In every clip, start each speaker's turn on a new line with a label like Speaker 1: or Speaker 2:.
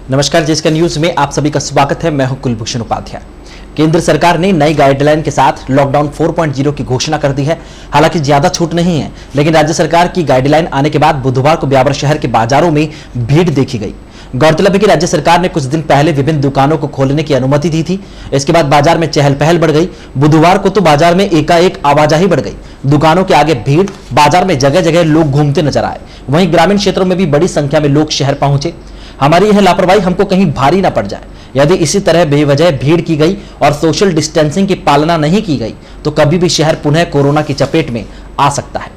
Speaker 1: नमस्कार, जिसका न्यूज में आप सभी का स्वागत है। मैं हूं कुलभूषण उपाध्याय। केंद्र सरकार ने नई गाइडलाइन के साथ लॉकडाउन 4.0 की घोषणा कर दी है। हालांकि ज्यादा छूट नहीं है, लेकिन राज्य सरकार की गाइडलाइन आने के बाद बुधवार को ब्यावर शहर के बाजारों में भीड़ देखी गई। गौरतलब है कि राज्य सरकार ने कुछ दिन पहले विभिन्न दुकानों को खोलने की अनुमति दी थी। इसके बाद बाजार में चहल पहल बढ़ गई। बुधवार को तो बाजार में एकाएक आवाजाही बढ़ गई। दुकानों के आगे भीड़, बाजार में जगह जगह लोग घूमते नजर आए। वहीं ग्रामीण क्षेत्रों में भी बड़ी संख्या में लोग शहर पहुंचे। हमारी यह लापरवाही हमको कहीं भारी ना पड़ जाए। यदि इसी तरह बेवजह भीड़ की गई और सोशल डिस्टेंसिंग की पालना नहीं की गई तो कभी भी शहर पुनः कोरोना की चपेट में आ सकता है।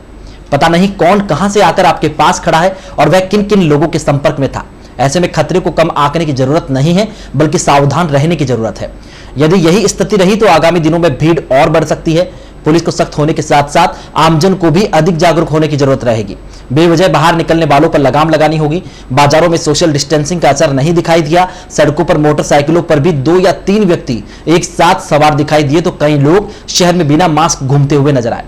Speaker 1: पता नहीं कौन कहां से आकर आपके पास खड़ा है और वह किन किन लोगों के संपर्क में था। ऐसे में खतरे को कम आंकने की जरूरत नहीं है, बल्कि सावधान रहने की जरूरत है। यदि यही स्थिति रही तो आगामी दिनों में भीड़ और बढ़ सकती है। पुलिस को सख्त होने के साथ साथ आमजन को भी अधिक जागरूक होने की जरूरत रहेगी। बेवजह बाहर निकलने वालों पर लगाम लगानी होगी। बाजारों में सोशल डिस्टेंसिंग का असर नहीं दिखाई दिया। सड़कों पर मोटरसाइकिलों पर भी 2 या 3 व्यक्ति एक साथ सवार दिखाई दिए तो कई लोग शहर में बिना मास्क घूमते हुए नजर आए।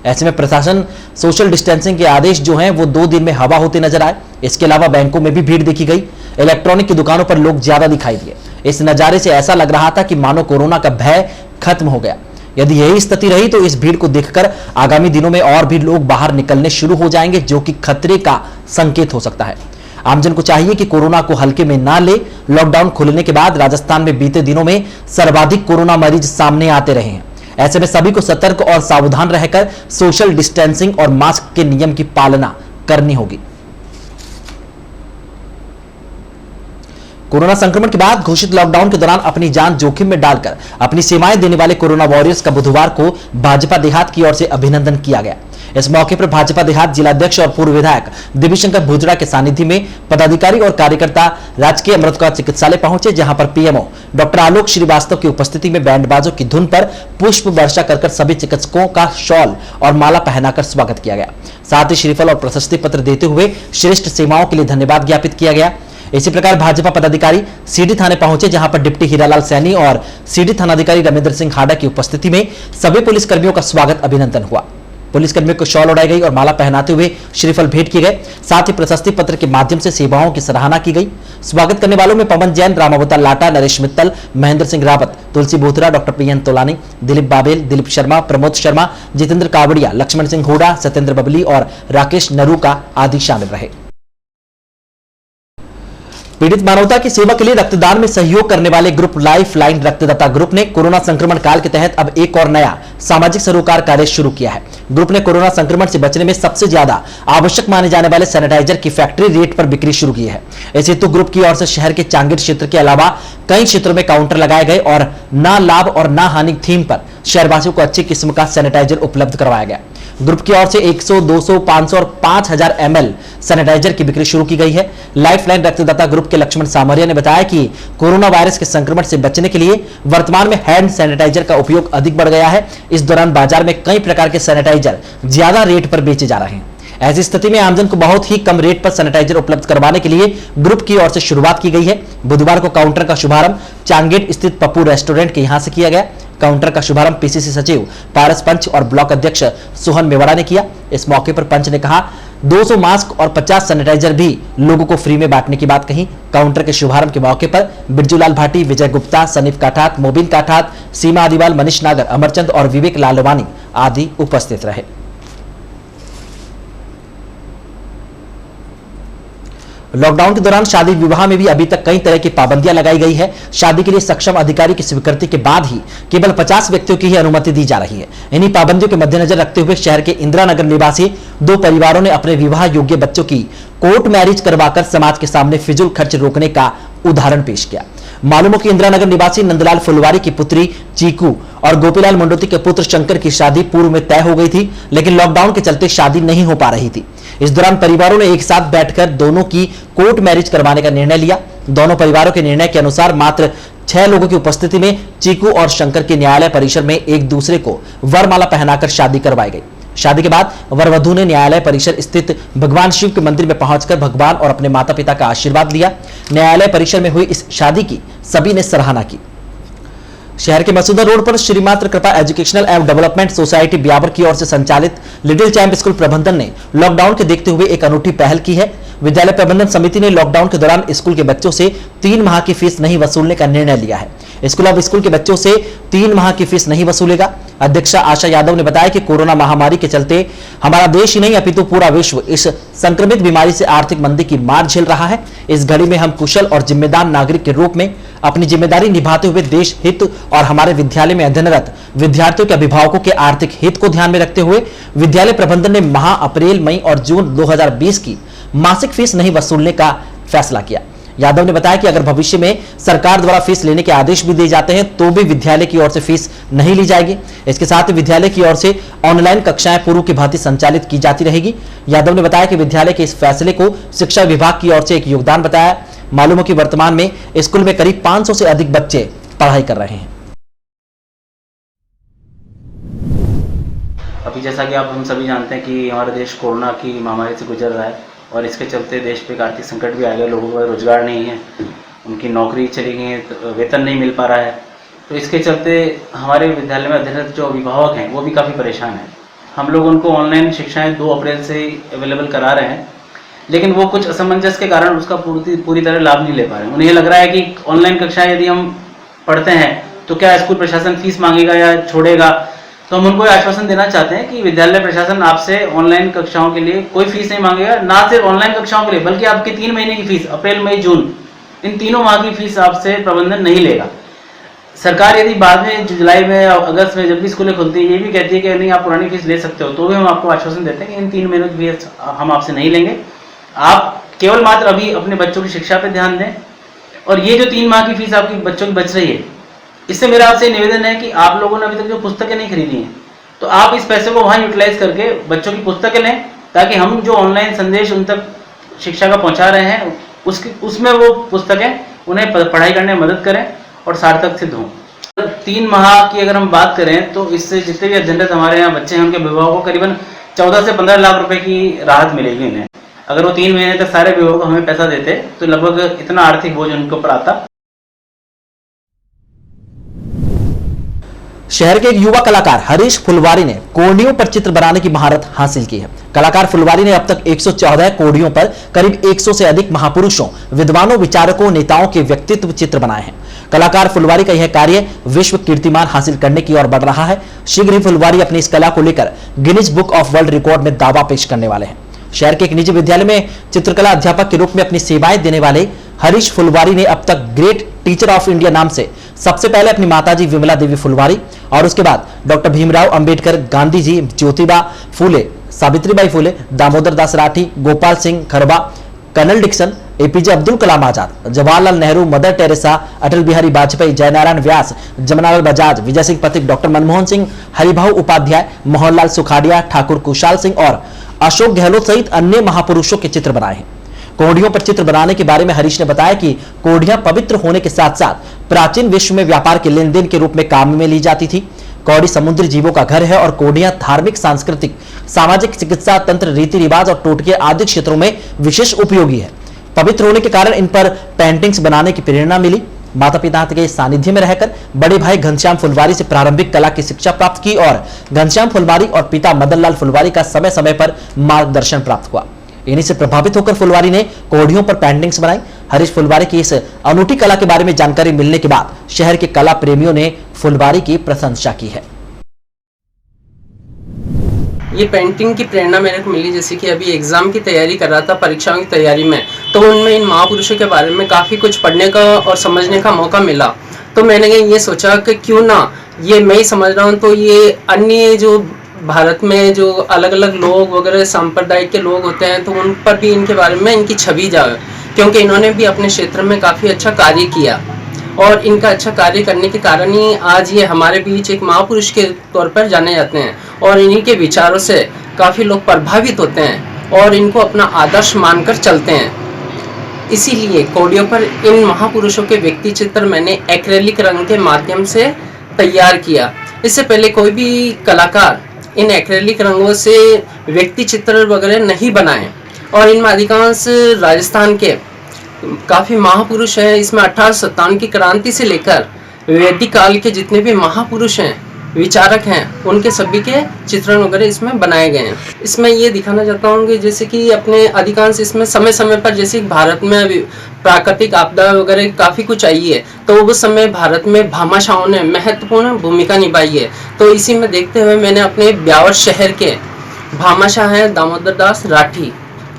Speaker 1: ऐसे में प्रशासन सोशल डिस्टेंसिंग के आदेश जो हैं वो 2 दिन में हवा होते नजर आए। इसके अलावा बैंकों में भी भीड़ देखी गई। इलेक्ट्रॉनिक की दुकानों पर लोग ज्यादा दिखाई दिए। इस नजारे से ऐसा लग रहा था कि मानो कोरोना का भय खत्म हो गया। यदि यही स्थिति रही तो इस भीड़ को देखकर आगामी दिनों में और भी लोग बाहर निकलने शुरू हो जाएंगे, जो कि खतरे का संकेत हो सकता है। आमजन को चाहिए कि कोरोना को हल्के में ना ले। लॉकडाउन खुलने के बाद राजस्थान में बीते दिनों में सर्वाधिक कोरोना मरीज सामने आते रहे हैं। ऐसे में सभी को सतर्क और सावधान रहकर सोशल डिस्टेंसिंग और मास्क के नियम की पालना करनी होगी। कोरोना संक्रमण के बाद घोषित लॉकडाउन के दौरान अपनी जान जोखिम में डालकर अपनी सेवाएं देने वाले कोरोना वॉरियर्स का बुधवार को भाजपा देहात की ओर से अभिनंदन किया गया। इस मौके पर भाजपा देहात जिलाध्यक्ष और पूर्व विधायक दिव्यशंकर भुजड़ा के सानिध्य में पदाधिकारी और कार्यकर्ता राजकीय अमृतकौर चिकित्सालय पहुंचे, जहां पर पीएमओ डॉक्टर आलोक श्रीवास्तव की उपस्थिति में बैंडबाजों की धुन पर पुष्प वर्षा कर सभी चिकित्सकों का शॉल और माला पहनाकर स्वागत किया गया। साथ ही श्रीफल और प्रशस्ति पत्र देते हुए श्रेष्ठ सेवाओं के लिए धन्यवाद ज्ञापित किया गया। इसी प्रकार भाजपा पदाधिकारी सीडी थाने पहुंचे, जहां पर डिप्टी हीरालाल सैनी और सीडी थानाधिकारी रविंद्र सिंह हाडा की उपस्थिति में सभी पुलिसकर्मियों का स्वागत अभिनंदन हुआ। पुलिसकर्मियों को शॉल उड़ाई गई और माला पहनाते हुए श्रीफल भेंट किए गए। साथ ही प्रशस्ति पत्र के माध्यम से सेवाओं की सराहना की गई। स्वागत करने वालों में पवन जैन, रामावतार लाटा, नरेश मित्तल, महेंद्र सिंह रावत, तुलसी बोथरा, डॉक्टर प्रियन तोलानी, दिलीप बाबेल, दिलीप शर्मा, प्रमोद शर्मा, जितेंद्र कावड़िया, लक्ष्मण सिंह हुडा, सत्येंद्र बबली और राकेश नरूका आदि शामिल रहे। पीड़ित मानवता की सेवा के लिए रक्तदान में सहयोग करने वाले ग्रुप लाइफ लाइन रक्तदाता ग्रुप ने कोरोना संक्रमण काल के तहत अब एक और नया सामाजिक सरोकार कार्य शुरू किया है। ग्रुप ने कोरोना संक्रमण से बचने में सबसे ज्यादा आवश्यक माने जाने वाले सैनिटाइजर की फैक्ट्री रेट पर बिक्री शुरू की है। इस हेतु ग्रुप की ओर से शहर के चांगिर क्षेत्र के अलावा कई क्षेत्रों में काउंटर लगाए गए और ना लाभ और ना हानि थीम पर शहरवासियों को अच्छी किस्म का सैनिटाइजर उपलब्ध करवाया गया। ग्रुप की ओर से 100, 200, 500 और 5000 ml सैनिटाइजर की बिक्री शुरू की गई है। लाइफलाइन रक्तदाता ग्रुप के लक्ष्मण सामरिया ने बताया कि कोरोना वायरस के संक्रमण से बचने के लिए वर्तमान में हैंड सैनिटाइजर का उपयोग अधिक बढ़ गया है। इस दौरान बाजार में कई प्रकार के सैनिटाइजर ज्यादा रेट पर बेचे जा रहे हैं। ऐसी स्थिति में आमजन को बहुत ही कम रेट पर सैनिटाइजर उपलब्ध करवाने के लिए ग्रुप की ओर से शुरुआत की गई है। बुधवार को काउंटर का शुभारंभ चांगेट स्थित पप्पू रेस्टोरेंट के यहां से किया गया। काउंटर का शुभारंभ पीसीसी सचिव पारस पंच और ब्लॉक अध्यक्ष सोहन मेवाड़ा ने किया। इस मौके पर पंच ने कहा 200 मास्क और 50 सैनिटाइजर भी लोगों को फ्री में बांटने की बात कही। काउंटर के शुभारंभ के मौके पर बिरजूलाल भाटी, विजय गुप्ता, सनीफ काठात, मोबिन काठात, सीमा आदिवाल, मनीष नागर, अमरचंद और विवेक लालवानी आदि उपस्थित रहे। लॉकडाउन के दौरान शादी विवाह में भी अभी तक कई तरह की पाबंदियां लगाई गई है। शादी के लिए सक्षम अधिकारी की स्वीकृति के बाद ही केवल 50 व्यक्तियों की ही अनुमति दी जा रही है। इन्हीं पाबंदियों के मद्देनजर रखते हुए शहर के इंदिरा नगर निवासी 2 परिवारों ने अपने विवाह योग्य बच्चों की कोर्ट मैरिज करवाकर समाज के सामने फिजूल खर्च रोकने का उदाहरण पेश किया। मालूम हो कि इंदिरा नगर निवासी नंदलाल फुलवारी की पुत्री चीकू और गोपीलाल मंडोती के पुत्र शंकर की शादी पूर्व में तय हो गई थी, लेकिन लॉकडाउन के चलते शादी नहीं हो पा रही थी। इस दौरान परिवारों ने एक साथ बैठकर दोनों की कोर्ट मैरिज करवाने का निर्णय लिया। दोनों परिवारों के निर्णय के अनुसार मात्र 6 लोगों की उपस्थिति में चीकू और शंकर के न्यायालय परिसर में एक दूसरे को वरमाला पहनाकर शादी करवाई गई। शादी के बाद वर वधू ने न्यायालय परिसर स्थित भगवान शिव के मंदिर में पहुंचकर भगवान और अपने माता पिता का आशीर्वाद लिया। न्यायालय परिसर में हुई इस शादी की सभी ने सराहना की। शहर के मसूदा रोड पर श्री मात्र कृपा एजुकेशनल एवं डेवलपमेंट सोसाइटी ब्यावर की ओर से संचालित लिटिल चैंप स्कूल प्रबंधन ने लॉकडाउन के देखते हुए एक अनूठी पहल की है। विद्यालय प्रबंधन समिति ने लॉकडाउन के दौरान स्कूल के बच्चों से 3 माह की फीस नहीं वसूलने का निर्णय लिया है। स्कूल अब स्कूल के बच्चों से 3 माह की फीस नहीं वसूलेगा। अध्यक्षा आशा यादव ने बताया कि कोरोना महामारी के चलते हमारा देश ही नहीं अपितु पूरा विश्व इस संक्रमित बीमारी से आर्थिक मंदी की मार झेल रहा है। इस घड़ी में हम कुशल और जिम्मेदार नागरिक के रूप में अपनी जिम्मेदारी निभाते हुए देश हित और हमारे विद्यालय में अध्ययनरत विद्यार्थियों के अभिभावकों के आर्थिक हित को ध्यान में रखते हुए विद्यालय प्रबंधन ने माह अप्रैल, मई और जून 2020 की मासिक फीस नहीं वसूलने का फैसला किया। यादव ने बताया कि अगर भविष्य में सरकार द्वारा फीस लेने के आदेश भी दिए जाते हैं तो भी विद्यालय की ओर से फीस नहीं ली जाएगी। इसके साथ ही विद्यालय की ओर से ऑनलाइन कक्षाएं पूर्व की भांति संचालित की जाती रहेगी। यादव ने बताया कि विद्यालय के इस फैसले को शिक्षा विभाग की ओर से एक योगदान बताया। मालूम हो कि वर्तमान में स्कूल में करीब 500 से अधिक बच्चे पढ़ाई कर रहे हैं।
Speaker 2: अभी जैसा कि आप हम सभी जानते हैं कि हमारा देश कोरोना की महामारी से गुजर रहा है और इसके चलते देश पे एक आर्थिक संकट भी आ गया। लोगों का रोजगार नहीं है, उनकी नौकरी चली गई है, तो वेतन नहीं मिल पा रहा है। तो इसके चलते हमारे विद्यालय में अध्ययनरत जो अभिभावक हैं वो भी काफ़ी परेशान हैं। हम लोग उनको ऑनलाइन शिक्षाएं 2 अप्रैल से अवेलेबल करा रहे हैं, लेकिन वो कुछ असमंजस के कारण उसका पूरी तरह लाभ नहीं ले पा रहे हैं। उन्हें लग रहा है कि ऑनलाइन कक्षाएँ यदि हम पढ़ते हैं तो क्या स्कूल प्रशासन फीस मांगेगा या छोड़ेगा। तो हम उनको आश्वासन देना चाहते हैं कि विद्यालय प्रशासन आपसे ऑनलाइन कक्षाओं के लिए कोई फीस नहीं मांगेगा। ना सिर्फ ऑनलाइन कक्षाओं के लिए बल्कि आपकी 3 महीने की फीस, अप्रैल, मई, जून, इन तीनों माह की फीस आपसे प्रबंधन नहीं लेगा। सरकार यदि बाद में जुलाई में या अगस्त में जब भी स्कूलें खुलती है ये भी कहती है कि नहीं आप पुरानी फीस ले सकते हो, तो भी हम आपको आश्वासन देते हैं कि इन 3 महीनों की फीस हम आपसे नहीं लेंगे। आप केवल मात्र अभी अपने बच्चों की शिक्षा पर ध्यान दें और ये जो 3 माह की फीस आपकी बच्चों की बच रही है, इससे मेरा आपसे निवेदन है कि आप लोगों ने अभी तक जो पुस्तकें नहीं खरीदी हैं तो आप इस पैसे को वहाँ यूटिलाइज करके बच्चों की पुस्तकें लें, ताकि हम जो ऑनलाइन संदेश उन तक शिक्षा का पहुँचा रहे हैं उसमें वो पुस्तकें उन्हें पढ़ाई करने में मदद करें और सार्थक सिद्ध हों। 3 माह की अगर हम बात करें तो इससे जितने भी अध्ययनरत हमारे यहाँ बच्चे हैं उनके अभिभावकों को करीबन 14 से 15 लाख रुपए की राहत मिलेगी इन्हें। अगर वो 3 महीने तक सारे अभिभावक हमें पैसा देते तो लगभग इतना आर्थिक बोझ उनके ऊपर आता।
Speaker 1: शहर के एक युवा कलाकार हरीश फुलवारी ने कोडियों पर चित्र बनाने की महारत हासिल की है। कलाकार फुलवारी ने अब तक 114 कोडियों पर करीब 100 से अधिक महापुरुषों, विद्वानों, विचारकों, नेताओं के व्यक्तित्व चित्र बनाए हैं। कलाकार फुलवारी का यह कार्य विश्व कीर्तिमान हासिल करने की ओर बढ़ रहा है। शीघ्र ही फुलवारी अपनी इस कला को लेकर Guinness book of world record में दावा पेश करने वाले हैं। शहर के एक निजी विद्यालय में चित्रकला अध्यापक के रूप में अपनी सेवाएं देने वाले हरीश फुलवारी ने अब तक ग्रेट टीचर ऑफ इंडिया नाम से सबसे पहले अपनी माताजी विमला देवी फुलवारी और उसके बाद doctor Bhimrao Ambedkar, Gandhi ji, Jyotiba Phule, Savitribai Phule, Damodar Das Rathi, Gopal Singh Kharba, colonel Dixon, APJ Abdul Kalam Azad, Jawaharlal Nehru, Mother Teresa, Atal Bihari Vajpayee, Jainarayan Vyas, Jamnalal Bajaj, Vijay Singh Pathik, doctor Manmohan Singh, Haribhau Upadhyay, Mohanlal Sukhadia, Thakur Kushal Singh और अशोक गहलोत सहित अन्य महापुरुषों के चित्र बनाए हैं। कोडियों पर चित्र बनाने के बारे में हरीश ने बताया कि कोडियां पवित्र होने के साथ साथ प्राचीन विश्व में व्यापार के लेन देन के रूप में काम में ली जाती थी। कौड़ी समुद्री जीवों का घर है और कोडियां धार्मिक, सांस्कृतिक, सामाजिक, चिकित्सा, तंत्र, रीति रिवाज और टोटके आदि क्षेत्रों में विशेष उपयोगी है। पवित्र होने के कारण इन पर पेंटिंग्स बनाने की प्रेरणा मिली। माता पिता के सानिध्य में रहकर बड़े भाई घनश्याम फुलवारी से प्रारंभिक कला की शिक्षा प्राप्त की और घनश्याम फुलवारी और पिता मदन लाल फुलवारी का समय समय पर मार्गदर्शन प्राप्त हुआ। इन्हीं से प्रभावित होकर फुलवारी ने कोडियों पर पेंटिंग्स बनाई। हरीश फुलवारी की इस अनूठी कला के बारे में जानकारी मिलने के बाद शहर के कला प्रेमियों ने फुलवारी की प्रशंसा की है।
Speaker 3: ये पेंटिंग की प्रेरणा मेरे को मिली, जैसे कि अभी एग्जाम की तैयारी कर रहा था, परीक्षाओं की तैयारी में, तो उनमें इन महापुरुषों के बारे में काफ़ी कुछ पढ़ने का और समझने का मौका मिला। तो मैंने ये सोचा कि क्यों ना ये मैं ही समझ रहा हूँ तो ये अन्य जो भारत में जो अलग अलग लोग वगैरह संप्रदाय के लोग होते हैं तो उन पर भी इनके बारे में इनकी छवि जाए, क्योंकि इन्होंने भी अपने क्षेत्र में काफ़ी अच्छा कार्य किया और इनका अच्छा कार्य करने के कारण ही आज ये हमारे बीच एक महापुरुष के तौर पर जाने जाते हैं और इन्हीं के विचारों से काफ़ी लोग प्रभावित होते हैं और इनको अपना आदर्श मानकर चलते हैं। इसीलिए कोडियों पर इन महापुरुषों के व्यक्ति चित्र मैंने एक्रेलिक रंग के माध्यम से तैयार किया। इससे पहले कोई भी कलाकार इन एक्रेलिक रंगों से व्यक्ति चित्र वगैरह नहीं बनाए और इनमें अधिकांश राजस्थान के काफ़ी महापुरुष हैं। इसमें 1857 की क्रांति से लेकर वैदिक काल के जितने भी महापुरुष हैं विचारक हैं उनके सभी के चित्रण वगैरह इसमें बनाए गए हैं। इसमें ये दिखाना चाहता हूँ कि जैसे कि अपने अधिकांश इसमें समय समय पर जैसे भारत में अभी प्राकृतिक आपदा वगैरह काफ़ी कुछ आई है, तो उस समय भारत में भामाशाहों ने महत्वपूर्ण भूमिका निभाई है। तो इसी में देखते हुए मैंने अपने ब्यावर शहर के भामाशाह हैं दामोदर दास राठी,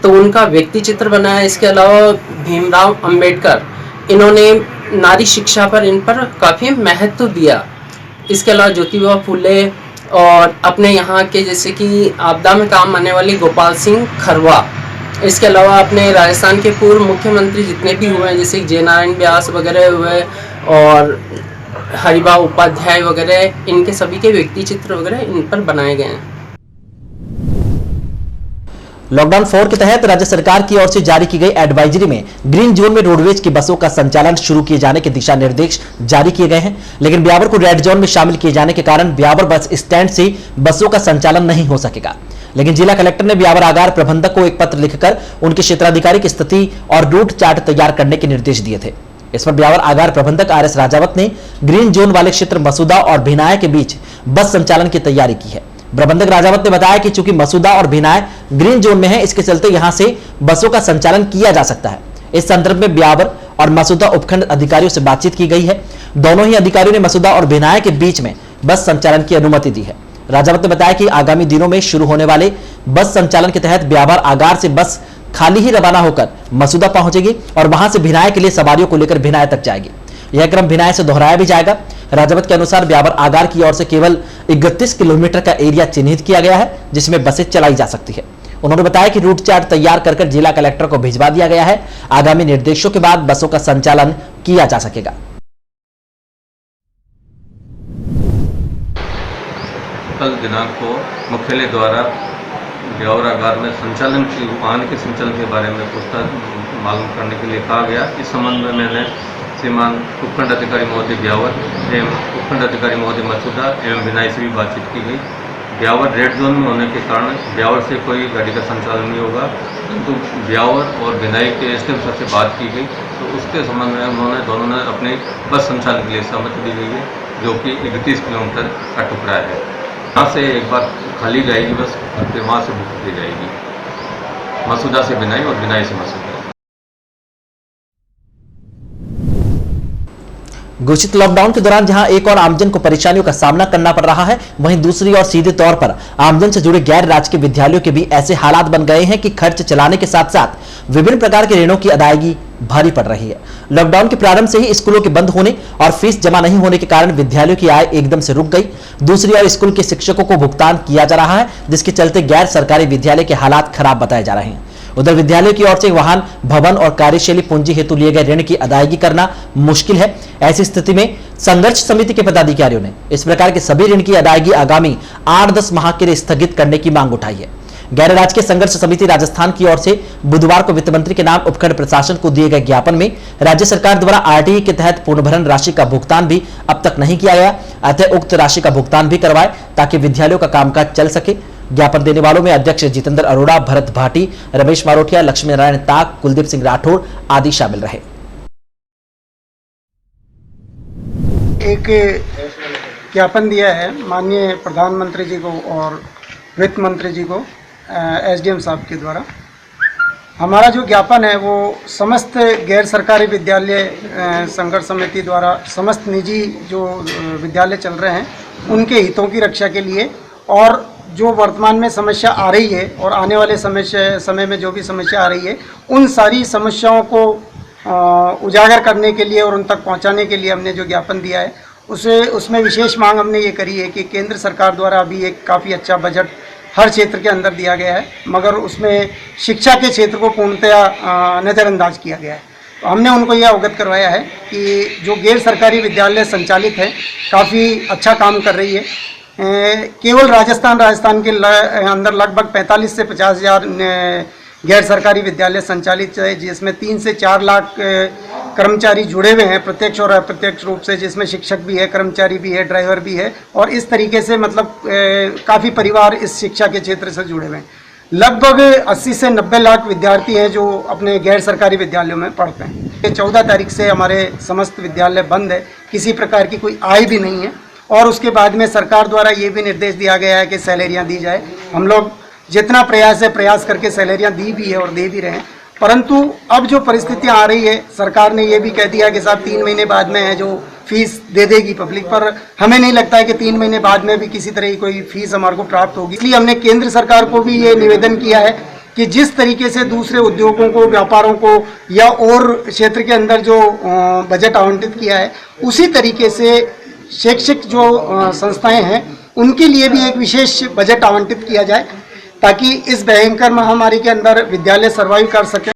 Speaker 3: तो उनका व्यक्ति चित्र बनाया। इसके अलावा भीमराव अंबेडकर, इन्होंने नारी शिक्षा पर इन पर काफ़ी महत्व दिया। इसके अलावा ज्योतिबा फूले और अपने यहाँ के जैसे कि आपदा में काम आने वाली गोपाल सिंह खरवा, इसके अलावा अपने राजस्थान के पूर्व मुख्यमंत्री जितने भी हुए हैं जैसे जयनारायण व्यास वगैरह हुए और हरिभाऊ उपाध्याय वगैरह, इनके सभी के व्यक्ति चित्र वगैरह इन पर बनाए गए हैं।
Speaker 1: लॉकडाउन 4 के तहत राज्य सरकार की ओर से जारी की गई एडवाइजरी में ग्रीन जोन में रोडवेज की बसों का संचालन शुरू किए जाने के दिशा निर्देश जारी किए गए हैं, लेकिन ब्यावर को रेड जोन में शामिल किए जाने के कारण ब्यावर बस स्टैंड से बसों का संचालन नहीं हो सकेगा। लेकिन जिला कलेक्टर ने ब्यावर आगार प्रबंधक को एक पत्र लिखकर उनके क्षेत्राधिकारी की स्थिति और रूट चार्ट तैयार करने के निर्देश दिए थे। इस पर ब्यावर आगार प्रबंधक RS राजावत ने ग्रीन जोन वाले क्षेत्र मसूदा और भिनाय के बीच बस संचालन की तैयारी की है। प्रबंधक राजावत ने बताया कि चूंकि मसूदा और भिनाय ग्रीन जोन में है, इसके चलते यहां से बसों का संचालन किया जा सकता है। इस संदर्भ में ब्यावर और मसूदा उपखंड अधिकारियों से बातचीत की गई है। दोनों ही अधिकारियों ने मसूदा और भिनाय के बीच में बस संचालन की अनुमति दी है। राजावत ने बताया कि आगामी दिनों में शुरू होने वाले बस संचालन के तहत ब्यावर आगार से बस खाली ही रवाना होकर मसूदा पहुंचेगी और वहां से भिनाय के लिए सवारियों को लेकर भिनाय तक जाएगी। यह क्रम भिनाय से दोहराया भी जाएगा। राजावत के अनुसार ब्यावर आगार की ओर से केवल 31 किलोमीटर का एरिया चिन्हित किया गया है जिसमें बसें चलाई जा सकती है। उन्होंने बताया कि रूट चार्ट तैयार कर जिला कलेक्टर को भिजवा दिया गया है। आगामी निर्देशों के बाद बसों का संचालन किया जा सकेगा।
Speaker 4: कल दिनांक को मुख्यालय द्वारा ब्यावर आगार में संचालन की वाहन के संचालन के बारे में पुस्तक मालूम करने के लिए कहा गया। इस संबंध में मैंने श्रीमान उपखंड अधिकारी महोदय ब्यावर एवं उपखंड अधिकारी महोदय मसूदा एवं भिनाई से भी बातचीत की गई। ब्यावर रेड जोन में होने के कारण ब्यावर से कोई गाड़ी का संचालन नहीं होगा, किंतु ब्यावर और भिनाई के SDM सर से बात की गई तो उसके संबंध में उन्होंने दोनों ने अपने बस संचालन के लिए सहमति दी गई है, जो कि 31 किलोमीटर का टुकड़ा है। यहाँ से एक बार खाली जाएगी बस और फिर वहाँ से बुक की जाएगी, मसूदा से भिनाई और भिनाई से मसूदा।
Speaker 1: घोषित लॉकडाउन के दौरान जहां एक और आमजन को परेशानियों का सामना करना पड़ रहा है, वहीं दूसरी ओर सीधे तौर पर आमजन से जुड़े गैर राजकीय विद्यालयों के भी ऐसे हालात बन गए हैं कि खर्च चलाने के साथ साथ विभिन्न प्रकार के ऋणों की अदायगी भारी पड़ रही है। लॉकडाउन के प्रारंभ से ही स्कूलों के बंद होने और फीस जमा नहीं होने के कारण विद्यालयों की आय एकदम से रुक गई। दूसरी ओर स्कूल के शिक्षकों को भुगतान किया जा रहा है, जिसके चलते गैर सरकारी विद्यालय के हालात खराब बताए जा रहे हैं। उधर विद्यालय की ओर से वाहन, भवन और कार्यशैली पूंजी हेतु लिए गए ऋण की अदायगी करना मुश्किल है। ऐसी स्थिति में संघर्ष समिति के पदाधिकारियों ने इस प्रकार के सभी ऋण की अदायगी आगामी 8-10 माह के लिए स्थगित करने की मांग उठाई है। गैर राजकीय संघर्ष समिति राजस्थान की ओर से बुधवार को वित्त मंत्री के नाम उपखंड प्रशासन को दिए गए ज्ञापन में राज्य सरकार द्वारा RTE के तहत पूर्णभरण राशि का भुगतान भी अब तक नहीं किया गया, अतः उक्त राशि का भुगतान भी करवाए ताकि विद्यालयों का कामकाज चल सके। ज्ञापन देने वालों में अध्यक्ष जितेंद्र अरोड़ा, भरत भाटी, रमेश मारोटिया, लक्ष्मी नारायण ताक, कुलदीप सिंह राठौड़ आदि शामिल रहे।
Speaker 5: एक ज्ञापन दिया है माननीय प्रधानमंत्री जी को और वित्त मंत्री जी को SDM साहब के द्वारा। हमारा जो ज्ञापन है वो समस्त गैर सरकारी विद्यालय संघर्ष समिति द्वारा समस्त निजी जो विद्यालय चल रहे हैं उनके हितों की रक्षा के लिए और जो वर्तमान में समस्या आ रही है और आने वाले समय में जो भी समस्या आ रही है उन सारी समस्याओं को उजागर करने के लिए और उन तक पहुंचाने के लिए हमने जो ज्ञापन दिया है उसमें विशेष मांग हमने ये करी है कि केंद्र सरकार द्वारा अभी एक काफ़ी अच्छा बजट हर क्षेत्र के अंदर दिया गया है, मगर उसमें शिक्षा के क्षेत्र को पूर्णतया नज़रअंदाज किया गया है। तो हमने उनको यह अवगत करवाया है कि जो गैर सरकारी विद्यालय संचालित है काफ़ी अच्छा काम कर रही है। केवल राजस्थान के अंदर लगभग 45 से 50 हज़ार गैर सरकारी विद्यालय संचालित है, जिसमें 3 से 4 लाख कर्मचारी जुड़े हुए हैं प्रत्यक्ष और अप्रत्यक्ष रूप से, जिसमें शिक्षक भी है, कर्मचारी भी है, ड्राइवर भी है और इस तरीके से मतलब काफ़ी परिवार इस शिक्षा के क्षेत्र से जुड़े हुए हैं। लगभग 80 से 90 लाख विद्यार्थी हैं जो अपने गैर सरकारी विद्यालयों में पढ़ते हैं। 14 तारीख से हमारे समस्त विद्यालय बंद है, किसी प्रकार की कोई आय भी नहीं है और उसके बाद में सरकार द्वारा ये भी निर्देश दिया गया है कि सैलरियाँ दी जाए। हम लोग जितना प्रयास है प्रयास करके सैलरियाँ दी भी है और दे भी रहे हैं, परंतु अब जो परिस्थितियाँ आ रही है, सरकार ने ये भी कह दिया कि साहब 3 महीने बाद में है जो फीस दे देगी पब्लिक, पर हमें नहीं लगता है कि 3 महीने बाद में भी किसी तरह की कोई फीस हमारे को प्राप्त होगी। इसलिए हमने केंद्र सरकार को भी ये निवेदन किया है कि जिस तरीके से दूसरे उद्योगों को, व्यापारों को या और क्षेत्र के अंदर जो बजट आवंटित किया है, उसी तरीके से शैक्षिक जो संस्थाएं हैं उनके लिए भी एक विशेष बजट आवंटित किया जाए ताकि इस भयंकर महामारी के अंदर विद्यालय सर्वाइव कर सके।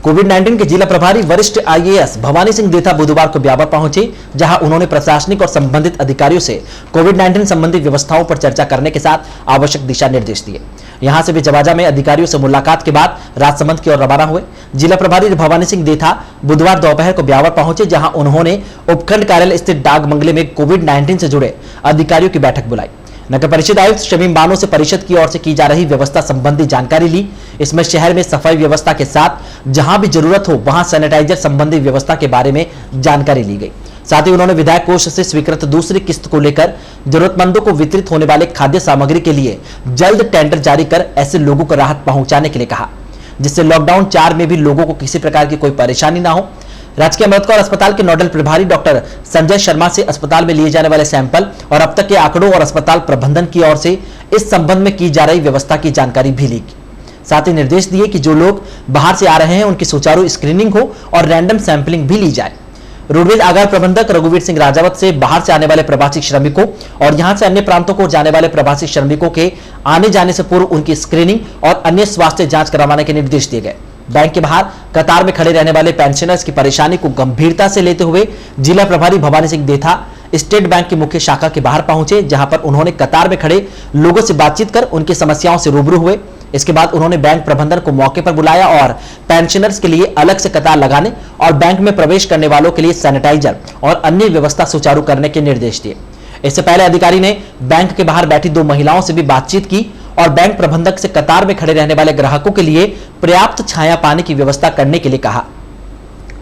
Speaker 1: कोविड-19 के जिला प्रभारी वरिष्ठ आईएएस भवानी सिंह देथा बुधवार को ब्यावर पहुंचे, जहां उन्होंने प्रशासनिक और संबंधित अधिकारियों से कोविड-19 संबंधी व्यवस्थाओं पर चर्चा करने के साथ आवश्यक दिशा निर्देश दिए। यहां से वे जवाजा में अधिकारियों से मुलाकात के बाद राजसमंद की ओर रवाना हुए। जिला प्रभारी भवानी सिंह देथा बुधवार दोपहर को ब्यावर पहुंचे, जहां उन्होंने उपखंड कार्यालय स्थित डाक बंगले में कोविड-19 से जुड़े अधिकारियों की बैठक बुलाई। नगर परिषद आयुक्त शमीम बानो से परिषद की ओर से की जा रही व्यवस्था संबंधी जानकारी ली। इसमें शहर में सफाई व्यवस्था के साथ जहां भी जरूरत हो वहां सैनिटाइजर संबंधी व्यवस्था के बारे में जानकारी ली गई। साथ ही उन्होंने विधायक कोष से स्वीकृत दूसरी किस्त को लेकर जरूरतमंदों को वितरित होने वाले खाद्य सामग्री के लिए जल्द टेंडर जारी कर ऐसे लोगों को राहत पहुंचाने के लिए कहा, जिससे लॉकडाउन 4 में भी लोगों को किसी प्रकार की कोई परेशानी ना हो। राजकीय अमृतकौर अस्पताल के नोडल प्रभारी डॉक्टर संजय शर्मा से अस्पताल में लिए जाने वाले सैंपल और अब तक के आंकड़ों और अस्पताल प्रबंधन की ओर से इस संबंध में की जा रही व्यवस्था की जानकारी भी ली। साथ ही निर्देश दिए कि जो लोग बाहर से आ रहे हैं उनकी सुचारू स्क्रीनिंग हो और रैंडम सैंपलिंग भी ली जाए। रोडवेज आगार प्रबंधक रघुवीर सिंह राजावत से बाहर से आने वाले प्रवासी श्रमिकों और यहां से अन्य प्रांतों को जाने वाले प्रवासी श्रमिकों के आने जाने से पूर्व उनकी स्क्रीनिंग और अन्य स्वास्थ्य जांच करवाने के निर्देश दिए गए। बैंक के बाहर कतार में खड़े रहने वाले पेंशनर्स की परेशानी को गंभीरता से लेते हुए जिला प्रभारी भवानी सिंह देथा स्टेट बैंक की मुख्य शाखा के बाहर पहुंचे, जहां पर उन्होंने कतार में खड़े लोगों से बातचीत कर उनकी समस्याओं से रूबरू हुए। इसके बाद उन्होंने बैंक प्रबंधन को मौके पर बुलाया और पेंशनर्स के लिए अलग से कतार लगाने और बैंक में प्रवेश करने वालों के लिए सैनिटाइजर और अन्य व्यवस्था सुचारू करने के निर्देश दिए। इससे पहले अधिकारी ने बैंक के बाहर बैठी 2 महिलाओं से भी बातचीत की और बैंक प्रबंधक से कतार में खड़े रहने वाले ग्राहकों के लिए पर्याप्त छाया पानी की व्यवस्था करने के लिए कहा।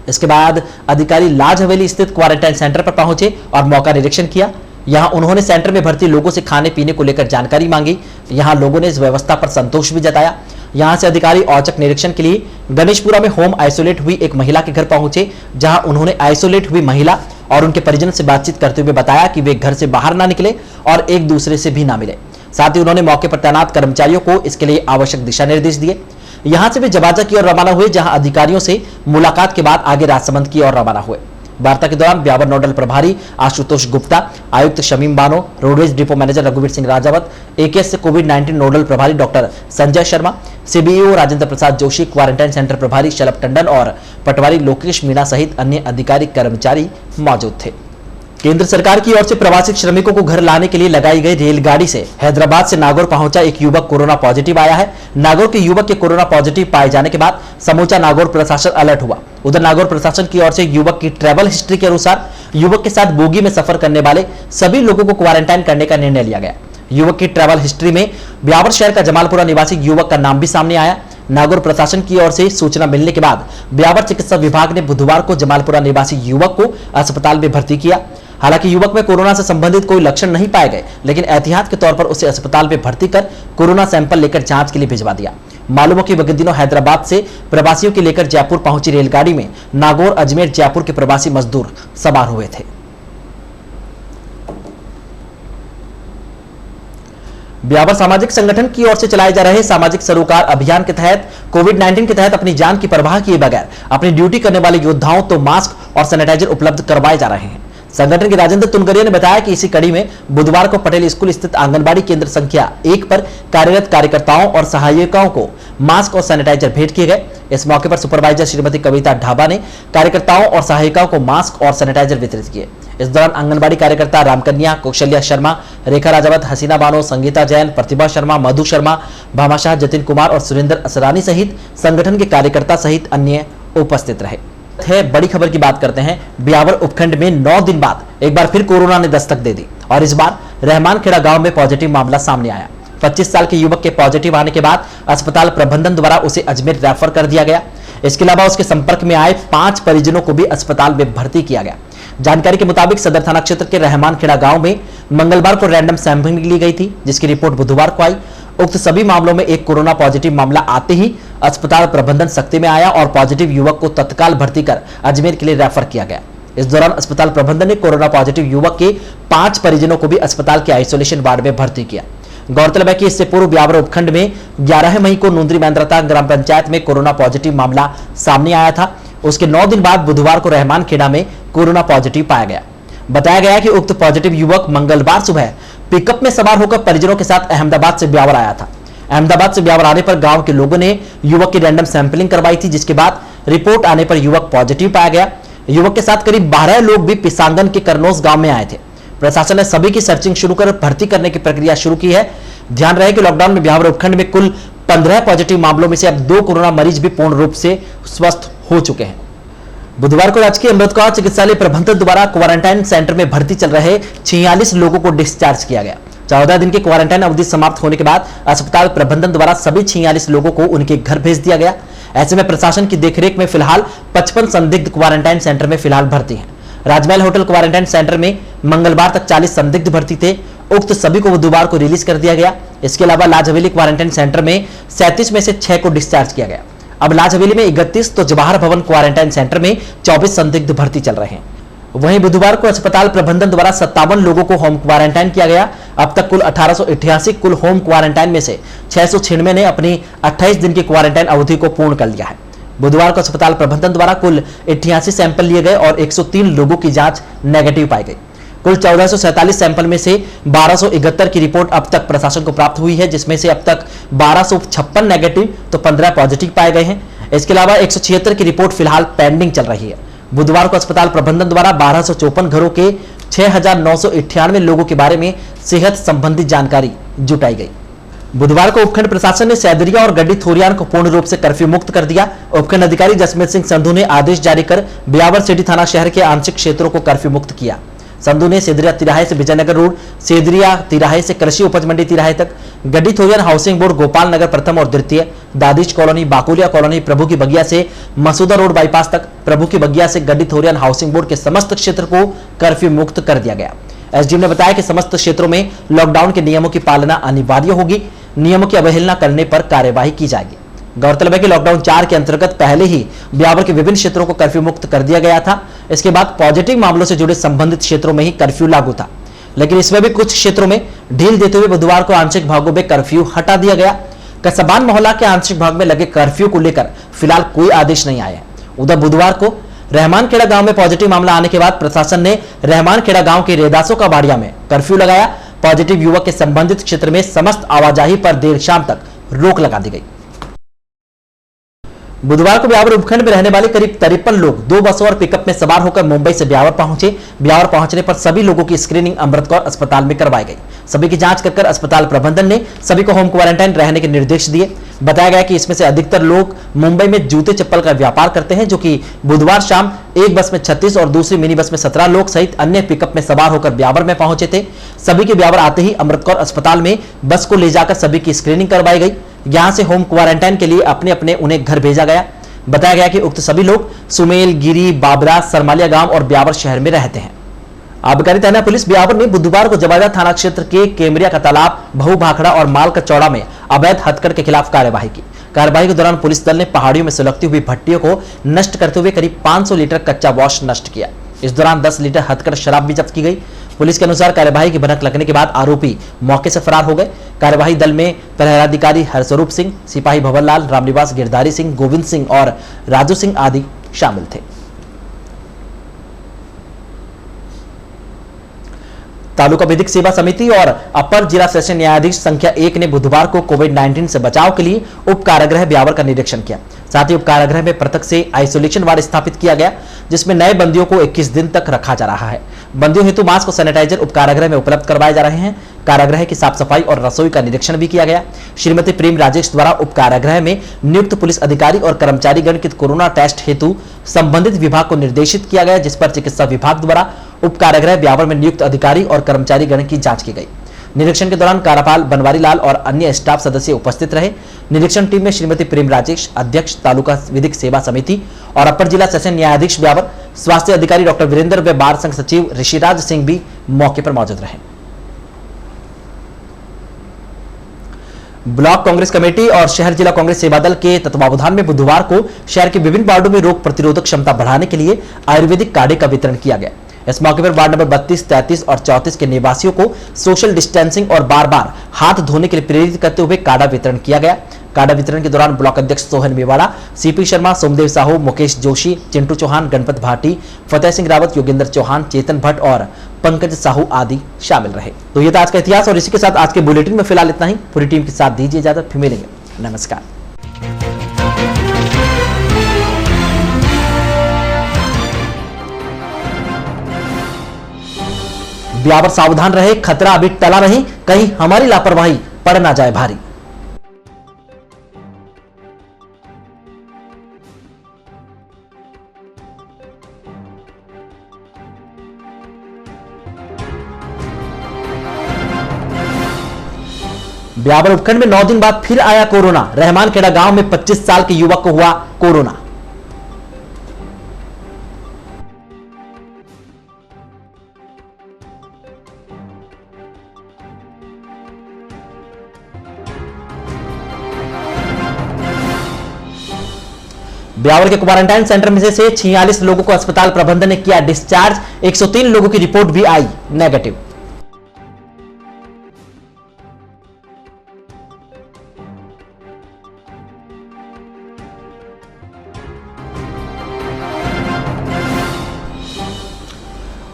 Speaker 1: इसके बाद अधिकारी लाज हवेली स्थित क्वारंटाइन सेंटर पर पहुंचे और मौका निरीक्षण किया। यहां उन्होंने सेंटर में भर्ती लोगों से खाने पीने को लेकर जानकारी मांगी। यहां लोगों ने इस व्यवस्था पर संतोष भी जताया। यहां से अधिकारी औचक निरीक्षण के लिए गणेशपुरा में होम आइसोलेट हुई एक महिला के घर पहुंचे, जहां उन्होंने आइसोलेट हुई महिला और उनके परिजन से बातचीत करते हुए बताया कि वे घर से बाहर ना निकले और एक दूसरे से भी ना मिले। साथ ही उन्होंने मौके पर तैनात कर्मचारियों को इसके लिए आवश्यक दिशा निर्देश दिए। यहां से वे जवाजा की ओर रवाना हुए, जहां अधिकारियों से मुलाकात के बाद आगे राजसमंद की ओर रवाना हुए। वार्ता के दौरान ब्यावर नोडल प्रभारी आशुतोष गुप्ता, आयुक्त Shamim Bano, roadways depot manager रघुवीर सिंह राजावत, एकेएस से कोविड-19 नोडल प्रभारी doctor Sanjay Sharma, CBO Rajendra Prasad Joshi, quarantine centre प्रभारी शलभ टंडन और पटवारी लोकेश मीणा सहित अन्य अधिकारी कर्मचारी मौजूद थे। केंद्र सरकार की ओर से प्रवासी श्रमिकों को घर लाने के लिए लगाई गई रेलगाड़ी से हैदराबाद से नागौर पहुंचा एक युवक कोरोना पॉजिटिव आया है। नागौर के युवक के कोरोना पॉजिटिव पाए जाने के बाद समूचा नागौर प्रशासन अलर्ट हुआ। उधर नागौर प्रशासन की ओर से युवक की ट्रैवल हिस्ट्री के अनुसार युवक के साथ बोगी में सफर करने वाले सभी लोगों को क्वारंटाइन करने का निर्णय लिया गया। युवक की ट्रैवल हिस्ट्री में ब्यावर शहर का जमालपुरा निवासी युवक का नाम भी सामने आया। नागौर प्रशासन की ओर से सूचना मिलने के बाद ब्यावर चिकित्सा विभाग ने बुधवार को जमालपुरा निवासी युवक को अस्पताल में भर्ती किया। हालांकि युवक में कोरोना से संबंधित कोई लक्षण नहीं पाए गए, लेकिन एहतियात के तौर पर उसे अस्पताल में भर्ती कर कोरोना सैंपल लेकर जांच के लिए भिजवा दिया। मालूम हो कि विगत दिनों हैदराबाद से प्रवासियों के लेकर जयपुर पहुंची रेलगाड़ी में नागौर, अजमेर, जयपुर के प्रवासी मजदूर सवार हुए थे। ब्यावर सामाजिक संगठन की ओर से चलाए जा रहे सामाजिक सरोकार अभियान के तहत कोविड-19 के तहत अपनी जान की परवाह किए बगैर अपनी ड्यूटी करने वाले योद्धाओं को मास्क और सैनिटाइजर उपलब्ध करवाए जा रहे हैं। संगठन के राजेंद्र तुनगरिया ने बताया कि इसी कड़ी में बुधवार को पटेल स्कूल स्थित आंगनबाड़ी केंद्र संख्या 1 पर कार्यरत कार्यकर्ताओं और सहायिकाओं को मास्क और सैनिटाइजर भेंट किए गए। इस मौके पर सुपरवाइजर श्रीमती कविता ढाबा ने कार्यकर्ताओं और सहायिकाओं को मास्क और सैनिटाइजर वितरित किए। इस दौरान आंगनबाड़ी कार्यकर्ता रामकन्या, कौशल्या शर्मा, रेखा राजावत, हसीना बानो, संगीता जैन, प्रतिभा शर्मा, मधु शर्मा, भामाशाह, जतिन कुमार और सुरेंद्र असरानी सहित संगठन के कार्यकर्ता सहित अन्य उपस्थित रहे। बड़ी खबर की बात करते हैं। ब्यावर उपखंड में 9 दिन बाद एक बार फिर कोरोना ने दस्तक दे दी और इस बार रहमानखेड़ा गांव में पॉजिटिव मामला सामने आया। 25 साल के युवक के पॉजिटिव आने के बाद अस्पताल प्रबंधन द्वारा उसे अजमेर रेफर कर दिया गया। इसके अलावा उसके संपर्क में आए 5 परिजनों को भी अस्पताल में भर्ती किया गया। जानकारी के मुताबिक सदर थाना क्षेत्र के रहमान खेड़ा गांव में मंगलवार को रैंडम सैंपलिंग ली गई थी, जिसकी रिपोर्ट बुधवार को आई। उक्त सभी मामलों में एक कोरोना पॉजिटिव मामला आते ही अस्पताल प्रबंधन सख्ती में आया और पॉजिटिव युवक को तत्काल भर्ती कर अजमेर के लिए रेफर किया गया। इस दौरान अस्पताल प्रबंधन ने कोरोना पॉजिटिव युवक के 5 परिजनों को भी अस्पताल के आइसोलेशन वार्ड में भर्ती किया। गौरतलब है कि इससे पूर्व ब्यावर उपखंड में 11 मई को नुंद्री मैंद्रता ग्राम पंचायत में कोरोना पॉजिटिव मामला सामने आया था। उसके 9 दिन बाद बुधवार को रहमान खेड़ा में कोरोना पॉजिटिव पाया गया। बताया गया है कि उक्त पॉजिटिव युवक मंगलवार सुबह पिकअप में सवार होकर परिजनों के साथ अहमदाबाद से ब्यावर आया था। अहमदाबाद से ब्यावर आने पर गांव के लोगों ने युवक की रैंडम सैंपलिंग करवाई थी, जिसके बाद रिपोर्ट आने पर युवक पॉजिटिव पाया गया। युवक के साथ करीब 12 लोग भी पिसांगन के करनौस गांव में आए थे। प्रशासन ने सभी की सर्चिंग शुरू कर भर्ती करने की प्रक्रिया शुरू की है। ध्यान रहे कि लॉकडाउन में ब्यावर उपखंड में कुल 15 पॉजिटिव मामलों में से अब 2 कोरोना मरीज भी पूर्ण रूप से स्वस्थ हो चुके हैं। बुधवार को राजकीय अमृतकौर चिकित्सालय प्रबंधन द्वारा क्वारंटाइन सेंटर में भर्ती चल रहे 46 लोगों को डिस्चार्ज किया गया। 14 दिन की क्वारंटाइन अवधि समाप्त होने के बाद अस्पताल प्रबंधन द्वारा सभी 46 लोगों को उनके घर भेज दिया गया। ऐसे में प्रशासन की देखरेख में फिलहाल 55 संदिग्ध क्वारंटाइन सेंटर में फिलहाल भर्ती हैं। राजमहल होटल क्वारंटाइन सेंटर में मंगलवार तक 40 संदिग्ध भर्ती थे। उक्त सभी को बुधवार को रिलीज कर दिया गया। इसके अलावा लाज हवेली क्वारंटाइन सेंटर में 37 में से 6 को डिस्चार्ज किया गया। अब लाज हवेली में 31 तो जवाहर भवन क्वारंटाइन सेंटर में 24 संदिग्ध भर्ती चल रहे हैं। वहीं बुधवार को अस्पताल प्रबंधन द्वारा 57 लोगों को होम क्वारंटाइन किया गया। अब तक कुल 1888 कुल होम क्वारंटाइन में से 696 ने अपनी 28 दिन की क्वारंटाइन अवधि को पूर्ण कर लिया है। बुधवार को अस्पताल प्रबंधन द्वारा कुल 88 सैंपल लिए गए और 103 लोगों की जांच नेगेटिव पाई गई। कुल 1447 सैंपल में से 1271 की रिपोर्ट अब तक प्रशासन को प्राप्त हुई है, जिसमें से अब तक 1256 नेगेटिव तो 15 पॉजिटिव पाए गए हैं। इसके अलावा 176 की रिपोर्ट फिलहाल पेंडिंग चल रही है। बुधवार को अस्पताल प्रबंधन द्वारा 1254 घरों के 6998 लोगों के बारे में सेहत संबंधी जानकारी जुटाई गई। बुधवार को उपखंड प्रशासन ने सैदरिया और गड्डी थोरियान को पूर्ण रूप से कर्फ्यू मुक्त कर दिया। उपखंड अधिकारी जसमीत सिंह संधू ने आदेश जारी कर ब्यावर सिटी थाना शहर के आंशिक क्षेत्रों को कर्फ्यू मुक्त किया। संधू ने सेदरिया तिराहे से विजयनगर रोड, सेदरिया तिराहे से कृषि उपज मंडी तिराहे तक, गड्डी थोरियान हाउसिंग बोर्ड गोपाल नगर प्रथम और द्वितीय, दादिश कॉलोनी, बाकुलिया कॉलोनी, प्रभु की बगिया से मसूदा रोड बाईपास तक, प्रभु की बगिया से गड्डी थोरियान हाउसिंग बोर्ड के समस्त क्षेत्र को कर्फ्यू मुक्त कर दिया गया। एसडीएम ने बताया कि समस्त क्षेत्रों में लॉकडाउन के नियमों की पालना अनिवार्य होगी। नियमों की अवहेलना करने पर कार्यवाही की जाएगी। गौरतलब है कि लॉकडाउन 4 के अंतर्गत पहले ही ब्यावर के विभिन्न क्षेत्रों को कर्फ्यू मुक्त कर दिया गया था। इसके बाद पॉजिटिव मामलों से जुड़े संबंधित क्षेत्रों में ही कर्फ्यू लागू था, लेकिन इसमें भी कुछ क्षेत्रों में ढील देते हुए बुधवार को आंशिक भागों में कर्फ्यू हटा दिया गया। कसबान मोहल्ला के आंशिक भाग में लगे कर्फ्यू को लेकर फिलहाल कोई आदेश नहीं आया है। उधर बुधवार को रहमान खेड़ा गांव में पॉजिटिव मामला आने के बाद प्रशासन ने रहमान खेड़ा गांव के रेदासों का बाड़िया में कर्फ्यू लगाया। पॉजिटिव युवक के संबंधित क्षेत्र में समस्त आवाजाही पर देर शाम तक रोक लगा दी गई। बुधवार को ब्यावर उपखंड में रहने वाले करीब 53 लोग 2 बसों और पिकअप में सवार होकर मुंबई से ब्यावर पहुंचे। ब्यावर पहुंचने पर सभी लोगों की स्क्रीनिंग अमृतकौर अस्पताल में करवाई गई। सभी की जांच कर अस्पताल प्रबंधन ने सभी को होम क्वारंटाइन रहने के निर्देश दिए। बताया गया कि इसमें से अधिकतर लोग मुंबई में जूते चप्पल का व्यापार करते हैं, जो कि बुधवार शाम एक बस में 36 और दूसरी मिनी बस में 17 लोग सहित अन्य पिकअप में सवार होकर ब्यावर में पहुंचे थे। सभी के ब्यावर आते ही अमृतकौर अस्पताल में बस को ले जाकर सभी की स्क्रीनिंग करवाई गई। यहां से होम क्वारंटाइन के लिए अपने अपने उन्हें घर भेजा गया। बताया गया कि उक्त सभी लोग सुमेल, गिरी, बाबरा, सरमालिया गांव और ब्यावर शहर में रहते हैं। आबकारी थाना पुलिस ब्यावर ने बुधवार को जवाजा थाना क्षेत्र के केमरिया का तालाब, बहु भाखड़ा और माल का चौड़ा में अवैध हथकड़ के खिलाफ कार्यवाही की। कार्यवाही के दौरान पुलिस दल ने पहाड़ियों में सुलगती हुई भट्टियों को नष्ट करते हुए करीब 500 लीटर कच्चा वॉश नष्ट किया। इस दौरान 10 लीटर हथकड़ शराब भी जब्त की गई। पुलिस के अनुसार कार्यवाही की भनक लगने के बाद आरोपी मौके से फरार हो गए। कार्यवाही दल में प्रहराधिकारी हरस्वरूप सिंह, सिपाही भवनलाल, रामनिवास, गिरधारी सिंह, गोविंद सिंह और राजू सिंह आदि शामिल थे। तालुका विधिक सेवा समिति और अपर जिला सेशन न्यायाधीश संख्या 1 ने बुधवार को कोविड-19 से बचाव के लिए उप कारागृह ब्यावर का निरीक्षण किया। साथ ही उप कारागृह में पृथक से आइसोलेशन वार्ड स्थापित किया गया, जिसमें नए बंदियों को 21 दिन तक रखा जा रहा है। बंदियों हेतु मास्क और सैनिटाइजर उप कारागृह में उपलब्ध करवाए जा रहे हैं। कारागृह की साफ सफाई और रसोई का निरीक्षण भी किया गया। श्रीमती प्रेम राजेश द्वारा उप कारागृह में नियुक्त पुलिस अधिकारी और कर्मचारीगण के कोरोना टेस्ट हेतु संबंधित विभाग को निर्देशित किया गया, जिस पर चिकित्सा विभाग द्वारा उप कारागृह ब्यावर में नियुक्त अधिकारी और कर्मचारीगण की जांच की गई। निरीक्षण के दौरान कार्यपाल बनवारी लाल और अन्य स्टाफ सदस्य उपस्थित रहे। निरीक्षण टीम में श्रीमती प्रेम राजेश, अध्यक्ष तालुका विधिक सेवा समिति और अपर जिला सेशन न्यायाधीश ब्यावर, स्वास्थ्य अधिकारी डॉक्टर वीरेंद्र व बार संघ सचिव ऋषिराज सिंह भी मौके पर मौजूद रहे। ब्लॉक कांग्रेस कमेटी और शहर जिला कांग्रेस सेवा दल के तत्वावधान में बुधवार को शहर के विभिन्न वार्डों में रोग प्रतिरोधक क्षमता बढ़ाने के लिए आयुर्वेदिक काढ़े का वितरण किया गया। इस मौके पर वार्ड नंबर 32, 33 और 34 के निवासियों को सोशल डिस्टेंसिंग और बार बार हाथ धोने के लिए प्रेरित करते हुए काढ़ा वितरण किया गया। काढ़ा वितरण के दौरान ब्लॉक अध्यक्ष सोहन मेवाड़ा, सीपी शर्मा, सोमदेव साहू, मुकेश जोशी, चिंटू चौहान, गणपत भाटी, फतेह सिंह रावत, योगेंद्र चौहान, चेतन भट्ट और पंकज साहू आदि शामिल रहे। तो ये था आज का इतिहास और इसी के साथ आज के बुलेटिन में फिलहाल इतना ही। पूरी टीम के साथ दीजिए इजाजत, फिर मिलेंगे। नमस्कार। ब्यावर सावधान रहे, खतरा अभी टला नहीं, कहीं हमारी लापरवाही पड़ ना जाए भारी। ब्यावर उपखंड में 9 दिन बाद फिर आया कोरोना। रहमानखेड़ा गांव में 25 साल के युवक को हुआ कोरोना। ब्यावर के क्वारंटाइन सेंटर में से 46 लोगों को अस्पताल प्रबंधन ने किया डिस्चार्ज। 103 लोगों की रिपोर्ट भी आई नेगेटिव।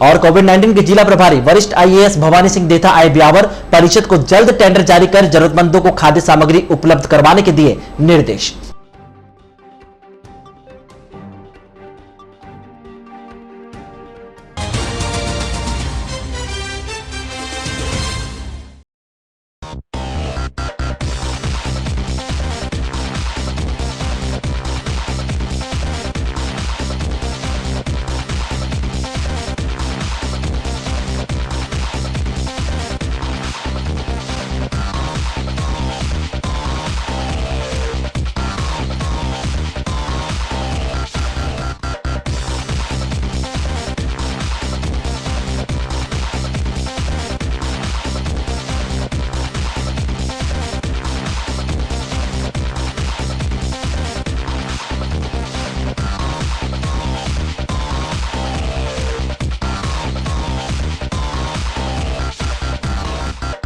Speaker 1: और कोविड-19 के जिला प्रभारी वरिष्ठ आईएएस भवानी सिंह देथा आए ब्यावर। परिषद को जल्द टेंडर जारी कर जरूरतमंदों को खाद्य सामग्री उपलब्ध करवाने के दिए निर्देश।